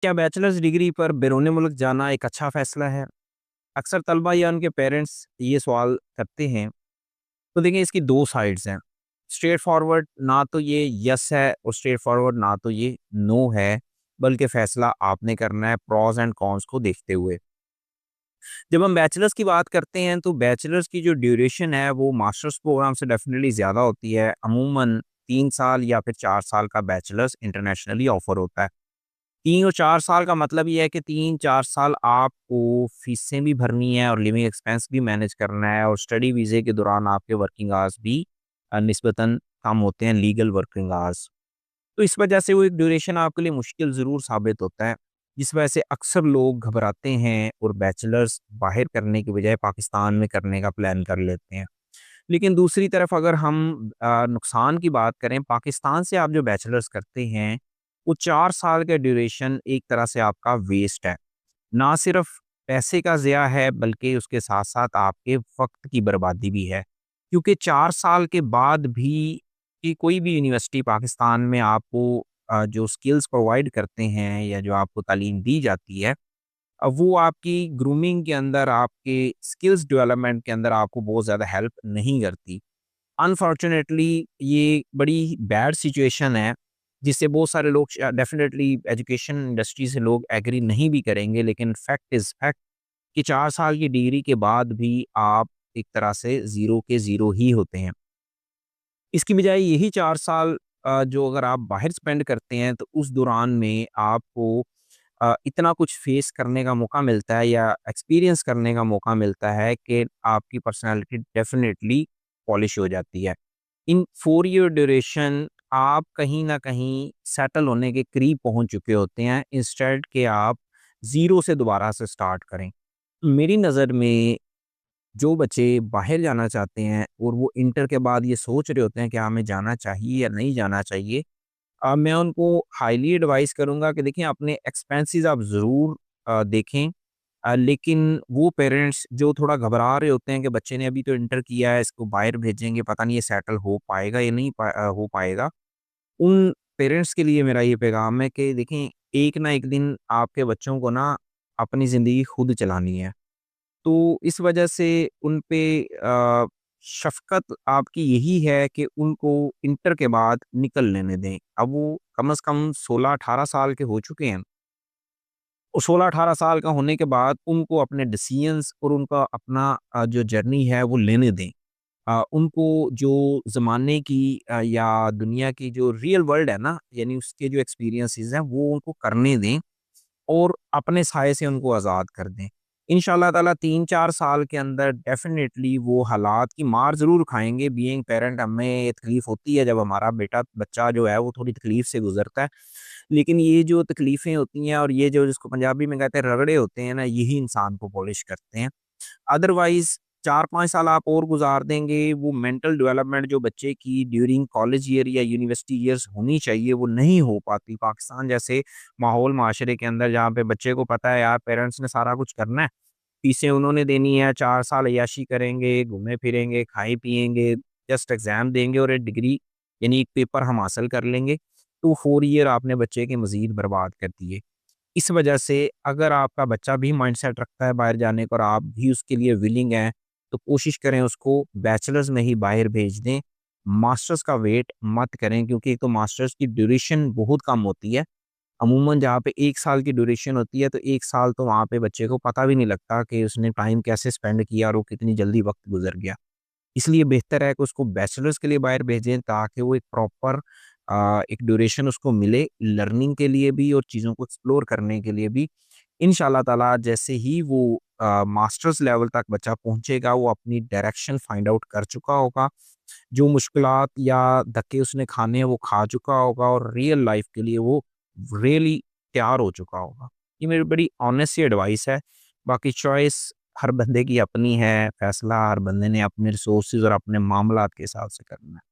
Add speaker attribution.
Speaker 1: क्या bachelors degree पर बैरून मुल्क जाना एक अच्छा फैसला है? अक्सर तलबा या उनके पेरेंट्स ये सवाल करते हैं। तो देखिए, इसकी 2 साइड्स हैं। स्ट्रेट फॉरवर्ड ना तो ये यस है और स्ट्रेट फॉरवर्ड ना तो ये नो है, बल्कि फैसला आपने करना है प्रोस एंड कॉन्स को देखते हुए। जब हम बैचलर्स की बात करते हैं तो बैचलर्स की जो ड्यूरेशन है वो मास्टर्स प्रोग्राम से डेफिनेटली ज़्यादा होती है। अमूमन 3 साल या फिर 4 साल का बैचलर्स इंटरनेशनली ऑफर होता है। 3 और 4 साल का मतलब ये है कि 3-4 साल आपको फीसें भी भरनी है और लिविंग एक्सपेंस भी मैनेज करना है, और स्टडी वीज़े के दौरान आपके वर्किंग आवर्स भी निस्बतन कम होते हैं, लीगल वर्किंग आवर्स। तो इस वजह से वो एक ड्यूरेशन आपके लिए मुश्किल ज़रूर साबित होता है, जिस वजह से अक्सर लोग घबराते हैं और बैचलर्स बाहर करने की बजाय पाकिस्तान में करने का प्लान कर लेते हैं। लेकिन दूसरी तरफ अगर हम नुकसान की बात करें, पाकिस्तान से आप जो बैचलर्स करते हैं, वो 4 साल का ड्यूरेशन एक तरह से आपका वेस्ट है। ना सिर्फ पैसे का ज़िया है, बल्कि उसके साथ-साथ आपके वक़्त की बर्बादी भी है। क्योंकि 4 साल के बाद भी कि कोई भी यूनिवर्सिटी पाकिस्तान में आपको जो स्किल्स प्रोवाइड करते हैं या जो आपको तालीम दी जाती है, वो आपकी ग्रूमिंग के अंदर, आपके स्किल्स डेवलपमेंट के अंदर आपको बहुत ज़्यादा हेल्प नहीं करती। अनफॉर्चुनेटली ये बड़ी बैड सिचुएशन है, जिससे बहुत सारे लोग डेफ़िनेटली एजुकेशन इंडस्ट्री से लोग एग्री नहीं भी करेंगे, लेकिन फैक्ट इज़ फैक्ट कि 4 साल की डिग्री के बाद भी आप एक तरह से ज़ीरो के ज़ीरो ही होते हैं। इसकी बजाय यही 4 साल जो अगर आप बाहर स्पेंड करते हैं, तो उस दौरान में आपको इतना कुछ फेस करने का मौका मिलता है या एक्सपीरियंस करने का मौका मिलता है कि आपकी पर्सनैलिटी डेफ़िनेटली पॉलिश हो जाती है। इन 4 ईयर ड्यूरेशन आप कहीं न कहीं सेटल होने के करीब पहुँच चुके होते हैं, इंस्टेड कि आप ज़ीरो से दोबारा से स्टार्ट करें। मेरी नज़र में जो बच्चे बाहर जाना चाहते हैं और वो इंटर के बाद ये सोच रहे होते हैं कि हमें जाना चाहिए या नहीं जाना चाहिए, मैं उनको हाईली एडवाइस करूँगा कि देखिए, अपने एक्सपेंसेस आप ज़रूर देखें। लेकिन वो पेरेंट्स जो थोड़ा घबरा रहे होते हैं कि बच्चे ने अभी तो इंटर किया है, इसको बाहर भेजेंगे, पता नहीं ये सेटल हो पाएगा या नहीं हो पाएगा। उन पेरेंट्स के लिए मेरा ये पैगाम है कि देखें, एक ना एक दिन आपके बच्चों को ना अपनी ज़िंदगी खुद चलानी है। तो इस वजह से उन पे शफ़क़त आपकी यही है कि उनको इंटर के बाद निकल लेने दें। अब वो कम से कम 16-18 साल के हो चुके हैं। और 16-18 साल का होने के बाद उनको अपने डिसीज़न्स और उनका अपना जो जर्नी है वो लेने दें। उनको जो ज़माने की या दुनिया की जो रियल वर्ल्ड है ना, यानी उसके जो एक्सपीरियंसेस हैं वो उनको करने दें और अपने साये से उनको आज़ाद कर दें। इंशाअल्लाह ताला 3-4 साल के अंदर डेफ़िनेटली वो हालात की मार ज़रूर खाएँगे। बीइंग पैरेंट हमें ये तकलीफ़ होती है जब हमारा बच्चा जो है वो थोड़ी तकलीफ़ से गुज़रता है। लेकिन ये जो तकलीफ़ें होती हैं और ये जो जिसको पंजाबी में कहते हैं रगड़े होते हैं ना, यही इंसान को पॉलिश करते हैं। अदरवाइज़ 4-5 साल आप और गुज़ार देंगे, वो मेंटल डेवलपमेंट जो बच्चे की ड्यूरिंग कॉलेज ईयर या यूनिवर्सिटी ईयर्स होनी चाहिए, वो नहीं हो पाती। पाकिस्तान जैसे माहौल माशरे के अंदर जहाँ पे बच्चे को पता है यार पेरेंट्स ने सारा कुछ करना है, फीसें उन्होंने देनी है, 4 साल अय्याशी करेंगे, घूमे-फिरेंगे, खाए-पिएँगे, जस्ट एग्ज़ाम देंगे और एक डिग्री यानी एक पेपर हम हासिल कर लेंगे। तो 4 ईयर आपने बच्चे के मज़ीद बर्बाद कर दिए। इस वजह से अगर आपका बच्चा भी माइंडसेट रखता है बाहर जाने का और आप भी उसके लिए विलिंग हैं, तो कोशिश करें उसको बैचलर्स में ही बाहर भेज दें। मास्टर्स का वेट मत करें, क्योंकि एक तो मास्टर्स की ड्यूरेशन बहुत कम होती है। अमूमन जहाँ पे 1 साल की ड्यूरेशन होती है, तो 1 साल तो वहाँ पे बच्चे को पता भी नहीं लगता कि उसने टाइम कैसे स्पेंड किया और वो कितनी जल्दी वक़्त गुज़र गया। इसलिए बेहतर है कि उसको बैचलर्स के लिए बाहर भेजें, ताकि वो एक प्रॉपर एक ड्यूरेशन उसको मिले, लर्निंग के लिए भी और चीज़ों को एक्सप्लोर करने के लिए भी। इंशाअल्लाह ताला जैसे ही वो मास्टर्स लेवल तक बच्चा पहुँचेगा, वो अपनी डायरेक्शन फाइंड आउट कर चुका होगा। जो मुश्किलात या धक्के उसने खाने हैं, वो खा चुका होगा और रियल लाइफ़ के लिए वो रियली तैयार हो चुका होगा। ये मेरी बड़ी ऑनेस्ट सी एडवाइस है। बाकी चॉइस हर बंदे की अपनी है, फैसला हर बंदे ने अपने रिसोर्सेज़ और अपने मामलात के हिसाब से करना है।